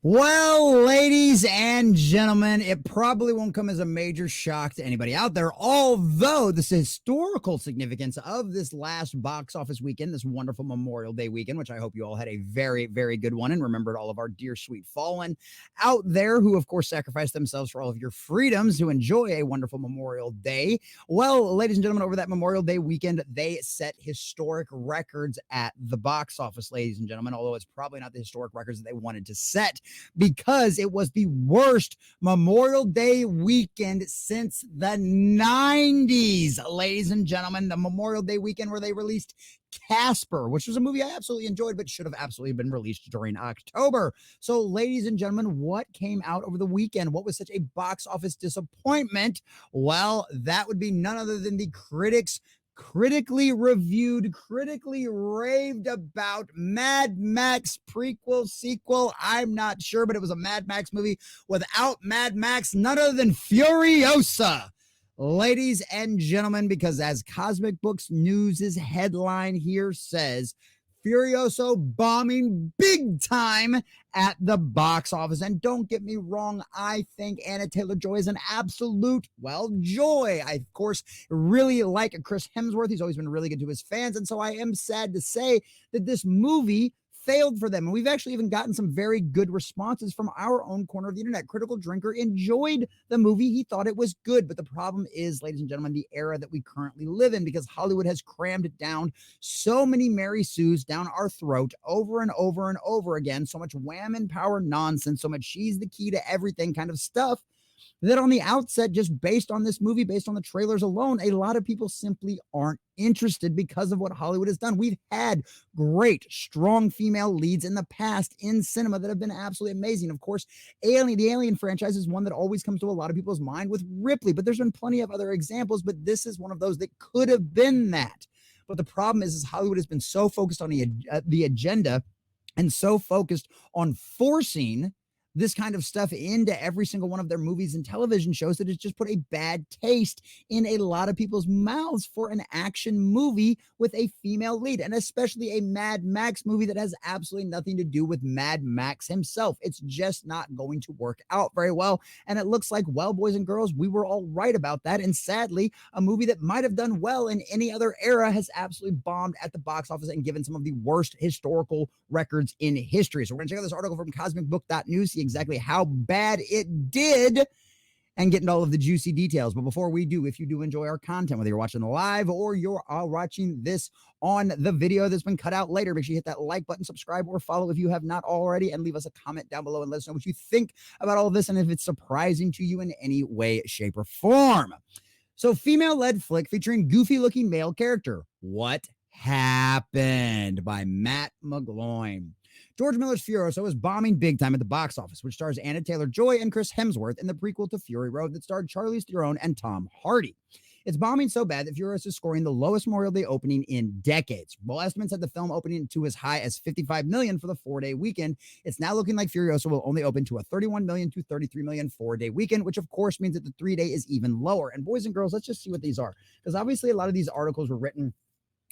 Well, ladies and gentlemen, it probably won't come as a major shock to anybody out there, although the historical significance of this last box office weekend, this wonderful Memorial Day weekend, which I hope you all had a very, very good one and remembered all of our dear, sweet fallen out there who, of course, sacrificed themselves for all of your freedoms to enjoy a wonderful Memorial Day. Well, ladies and gentlemen, over that Memorial Day weekend, they set historic records at the box office, ladies and gentlemen, although it's probably not the historic records that they wanted to set, because it was the worst Memorial Day weekend since the 90s, ladies and gentlemen. The Memorial Day weekend where they released Casper, which was a movie I absolutely enjoyed, but should have absolutely been released during October. So, ladies and gentlemen, what came out over the weekend? What was such a box office disappointment? Well, that would be none other than the critically reviewed, critically raved about Mad Max prequel, sequel. I'm not sure, but it was a Mad Max movie without Mad Max, none other than Furiosa. Ladies and gentlemen, because as Cosmic Books News' headline here says, Furioso bombing big time at the box office. And don't get me wrong, I think Anna Taylor-Joy is an absolute, joy. I, of course, really like Chris Hemsworth. He's always been really good to his fans. And so I am sad to say that this movie failed for them. And we've actually even gotten some very good responses from our own corner of the internet. Critical Drinker enjoyed the movie. He thought it was good. But the problem is, ladies and gentlemen, the era that we currently live in, because Hollywood has crammed down so many Mary Sues down our throat over and over and over again. So much wham and power nonsense, so much she's the key to everything kind of stuff, that on the outset, just based on this movie, based on the trailers alone, a lot of people simply aren't interested because of what Hollywood has done. We've had great, strong female leads in the past in cinema that have been absolutely amazing. Of course, the Alien franchise is one that always comes to a lot of people's mind with Ripley, but there's been plenty of other examples, but this is one of those that could have been that. But the problem is Hollywood has been so focused on the agenda and so focused on forcing this kind of stuff into every single one of their movies and television shows that it's just put a bad taste in a lot of people's mouths for an action movie with a female lead, and especially a Mad Max movie that has absolutely nothing to do with Mad Max himself. It's just not going to work out very well. And it looks like, well, boys and girls, we were all right about that. And sadly, a movie that might have done well in any other era has absolutely bombed at the box office and given some of the worst historical records in history. So we're going to check out this article from cosmicbook.news, see exactly how bad it did, and get into all of the juicy details. But before we do, if you do enjoy our content, whether you're watching live or you're watching this on the video that's been cut out later, make sure you hit that like button, subscribe, or follow if you have not already, and leave us a comment down below and let us know what you think about all of this and if it's surprising to you in any way, shape, or form. So, female-led flick featuring goofy-looking male character. What happened? By Matt McGloin. George Miller's Furiosa is bombing big time at the box office, which stars Anna Taylor-Joy and Chris Hemsworth in the prequel to Fury Road that starred Charlize Theron and Tom Hardy. It's bombing so bad that Furiosa is scoring the lowest Memorial Day opening in decades. While estimates had the film opening to as high as $55 million for the 4-day weekend, it's now looking like Furiosa will only open to a $31 million to $33 million 4-day weekend, which of course means that the 3-day is even lower. And boys and girls, let's just see what these are, because obviously a lot of these articles were written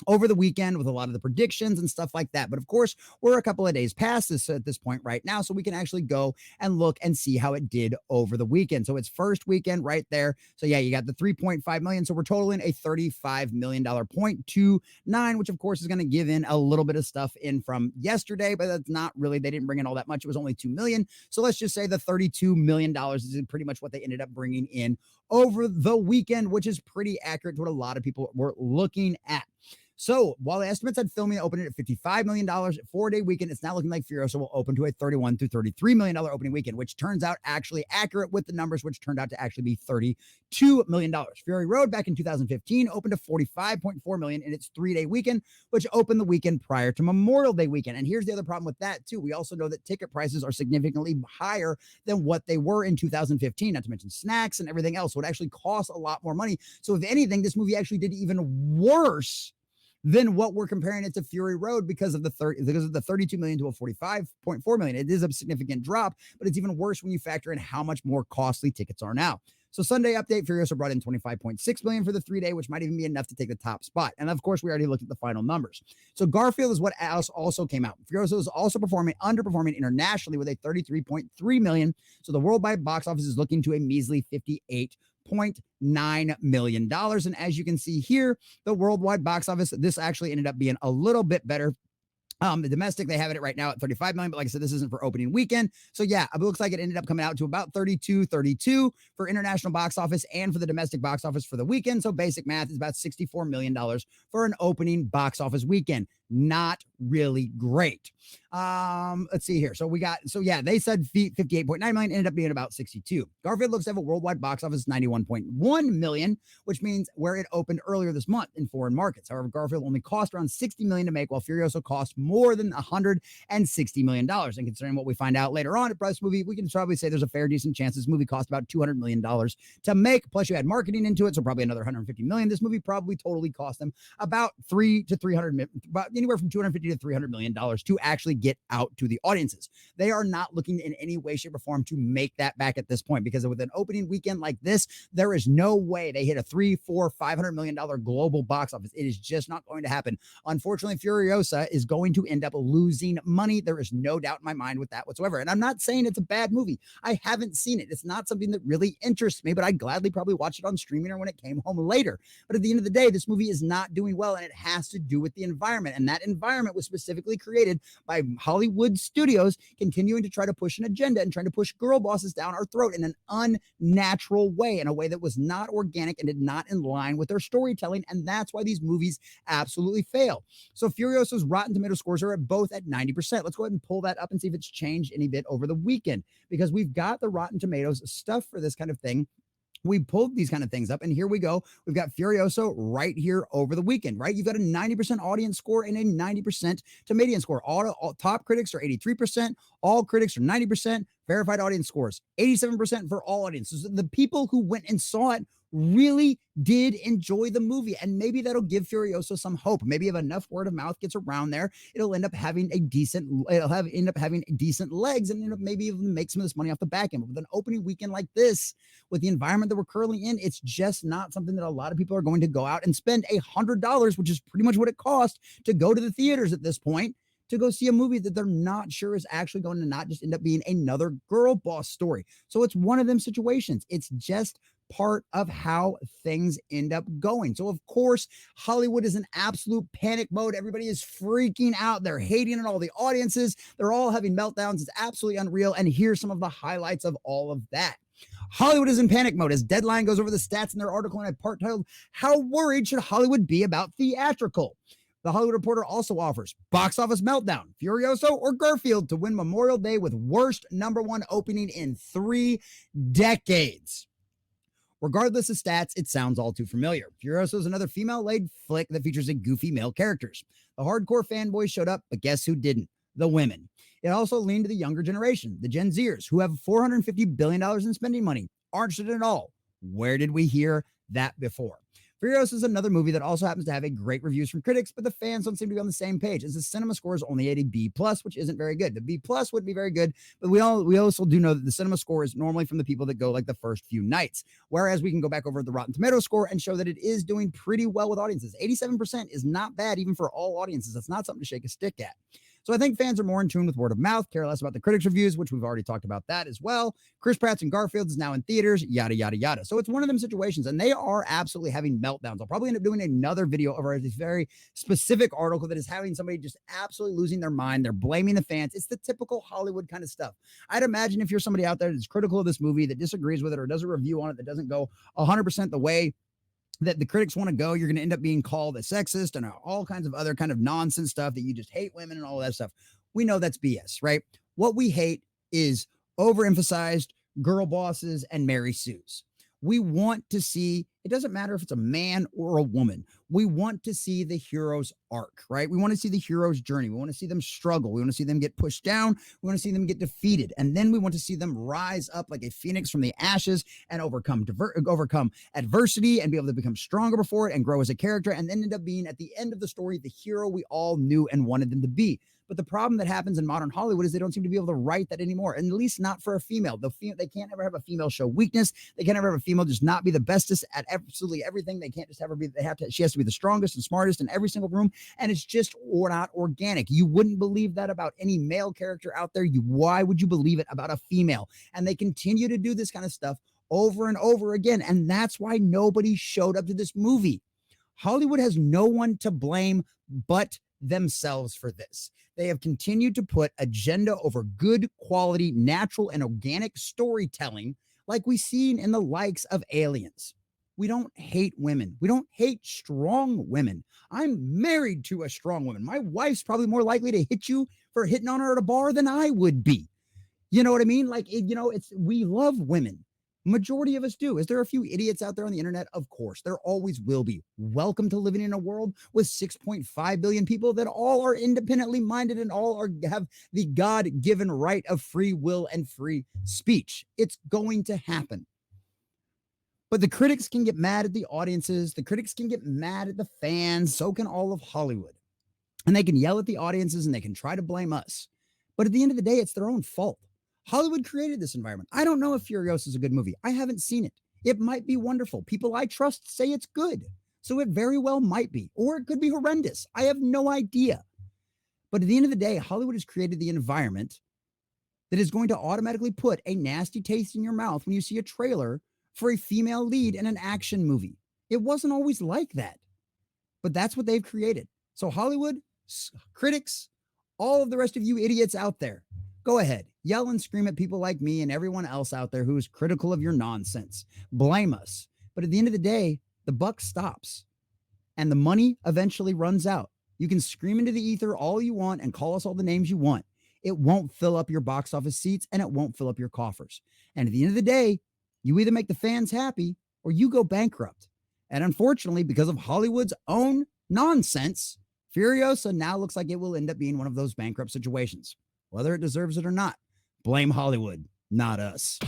over the weekend with a lot of the predictions and stuff like that. But of course, we're a couple of days past this at this point right now, so we can actually go and look and see how it did over the weekend. So it's first weekend right there. So yeah, you got the 3.5 million. So we're totaling a $35 million 0.29, which of course is going to give in a little bit of stuff in from yesterday, but that's not really, they didn't bring in all that much. It was only 2 million. So let's just say the $32 million is pretty much what they ended up bringing in over the weekend, which is pretty accurate to what a lot of people were looking at. So while the estimates had filming opening at $55 million 4-day weekend, it's now looking like Furiosa will open to a $31 to $33 million opening weekend, which turns out actually accurate with the numbers, which turned out to actually be $32 million. Fury Road back in 2015 opened to $45.4 million in its 3-day weekend, which opened the weekend prior to Memorial Day weekend. And here's the other problem with that too. We also know that ticket prices are significantly higher than what they were in 2015, not to mention snacks and everything else. So it actually costs a lot more money. So if anything, this movie actually did even worse than what we're comparing it to Fury Road because of the 32 million to a 45.4 million. It is a significant drop, but it's even worse when you factor in how much more costly tickets are now. So Sunday update, Furiosa brought in 25.6 million for the 3-day, which might even be enough to take the top spot. And of course, we already looked at the final numbers. So Garfield is what else also came out. Furiosa is also underperforming internationally with a 33.3 million. So the worldwide box office is looking to a measly $58.9 million. And as you can see here, the worldwide box office, this actually ended up being a little bit better. The domestic, they have it right now at 35 million, but like I said, this isn't for opening weekend. So yeah, it looks like it ended up coming out to about 32 for international box office and for the domestic box office for the weekend. So basic math is about $64 million for an opening box office weekend. Not really great. Let's see here. So yeah, they said 58.9 million, ended up being about 62. Garfield looks to have a worldwide box office 91.1 million, which means where it opened earlier this month in foreign markets. However, Garfield only cost around 60 million to make, while Furiosa cost more than $160 million. And considering what we find out later on at this movie, we can probably say there's a fair decent chance this movie cost about $200 million to make. Plus you had marketing into it, so probably another 150 million. This movie probably totally cost them about about anywhere from 250 to $300 million to actually get out to the audiences. They are not looking in any way, shape, or form to make that back at this point, because with an opening weekend like this, there is no way they hit a $300-500 million global box office. It is just not going to happen. Unfortunately, Furiosa is going to end up losing money. There is no doubt in my mind with that whatsoever. And I'm not saying it's a bad movie. I haven't seen it. It's not something that really interests me, but I'd gladly probably watch it on streaming or when it came home later. But at the end of the day, this movie is not doing well, and it has to do with the environment. And that environment was specifically created by Hollywood studios continuing to try to push an agenda and trying to push girl bosses down our throat in an unnatural way, in a way that was not organic and did not in line with their storytelling. And that's why these movies absolutely fail. So Furiosa's Rotten Tomato scores are both at 90%. Let's go ahead and pull that up and see if it's changed any bit over the weekend, because we've got the Rotten Tomatoes stuff for this kind of thing. We pulled these kind of things up, and here we go. We've got Furiosa right here over the weekend, right? You've got a 90% audience score and a 90% tomato score. All top critics are 83%. All critics are 90%. Verified audience scores, 87% for all audiences. The people who went and saw it really did enjoy the movie, and maybe that'll give Furiosa some hope. Maybe if enough word of mouth gets around there, it'll end up having decent legs, and maybe even make some of this money off the back end. But with an opening weekend like this, with the environment that we're currently in, it's just not something that a lot of people are going to go out and spend $100, which is pretty much what it cost to go to the theaters at this point, to go see a movie that they're not sure is actually going to not just end up being another girl boss story. So it's one of them situations. It's just part of how things end up going. So of course, Hollywood is in absolute panic mode. Everybody is freaking out. They're hating on all the audiences. They're all having meltdowns. It's absolutely unreal. And here's some of the highlights of all of that. Hollywood is in panic mode as Deadline goes over the stats in their article in a part titled, "How Worried Should Hollywood Be About Theatrical?" The Hollywood Reporter also offers box office meltdown, Furiosa or Garfield to win Memorial Day with worst #1 opening in 3 decades. Regardless of stats, it sounds all too familiar. Furiosa is another female-led flick that features a goofy male characters. The hardcore fanboys showed up, but guess who didn't? The women. It also leaned to the younger generation, the Gen Zers, who have $450 billion in spending money. Aren't it at all? Where did we hear that before? Furiosa is another movie that also happens to have a great reviews from critics, but the fans don't seem to be on the same page, as the cinema score is only at a B+, which isn't very good. The B+ would be very good, but we also do know that the cinema score is normally from the people that go like the first few nights, whereas we can go back over the Rotten Tomato score and show that it is doing pretty well with audiences. 87% is not bad even for all audiences. That's not something to shake a stick at. So I think fans are more in tune with word of mouth, care less about the critics' reviews, which we've already talked about that as well. Chris Pratt's and Garfield's is now in theaters, yada, yada, yada. So it's one of them situations, and they are absolutely having meltdowns. I'll probably end up doing another video over this very specific article that is having somebody just absolutely losing their mind. They're blaming the fans. It's the typical Hollywood kind of stuff. I'd imagine if you're somebody out there that's critical of this movie, that disagrees with it, or does a review on it that doesn't go 100% the way that the critics want to go, you're going to end up being called a sexist and all kinds of other kind of nonsense stuff, that you just hate women and all that stuff. We know that's BS, right? What we hate is overemphasized girl bosses and Mary Sues. We want to see It doesn't matter if it's a man or a woman. We want to see the hero's arc, right? We want to see the hero's journey. We want to see them struggle. We want to see them get pushed down. We want to see them get defeated. And then we want to see them rise up like a phoenix from the ashes and overcome adversity and be able to become stronger before it and grow as a character and then end up being at the end of the story the hero we all knew and wanted them to be. But the problem that happens in modern Hollywood is they don't seem to be able to write that anymore, and at least not for a female. They can't ever have a female show weakness. They can't ever have a female just not be the bestest at absolutely everything. They can't just have her be. She has to be the strongest and smartest in every single room, and it's just not organic. You wouldn't believe that about any male character out there. Why would you believe it about a female? And they continue to do this kind of stuff over and over again, and that's why nobody showed up to this movie. Hollywood has no one to blame but themselves for this. They have continued to put agenda over good quality, natural, and organic storytelling like we've seen in the likes of Aliens. We don't hate women. We don't hate strong women. I'm married to a strong woman. My wife's probably more likely to hit you for hitting on her at a bar than I would be. You know what I mean? We love women. Majority of us do. Is there a few idiots out there on the internet? Of course, there always will be. Welcome to living in a world with 6.5 billion people that all are independently minded and have the God-given right of free will and free speech. It's going to happen. But the critics can get mad at the audiences. The critics can get mad at the fans. So can all of Hollywood. And they can yell at the audiences and they can try to blame us. But at the end of the day, it's their own fault. Hollywood created this environment. I don't know if Furiosa is a good movie. I haven't seen it. It might be wonderful. People I trust say it's good. So it very well might be. Or it could be horrendous. I have no idea. But at the end of the day, Hollywood has created the environment that is going to automatically put a nasty taste in your mouth when you see a trailer for a female lead in an action movie. It wasn't always like that. But that's what they've created. So Hollywood, critics, all of the rest of you idiots out there, go ahead, yell and scream at people like me and everyone else out there who is critical of your nonsense. Blame us. But at the end of the day, the buck stops and the money eventually runs out. You can scream into the ether all you want and call us all the names you want. It won't fill up your box office seats and it won't fill up your coffers. And at the end of the day, you either make the fans happy or you go bankrupt. And unfortunately, because of Hollywood's own nonsense, Furiosa now looks like it will end up being one of those bankrupt situations. Whether it deserves it or not, blame Hollywood, not us.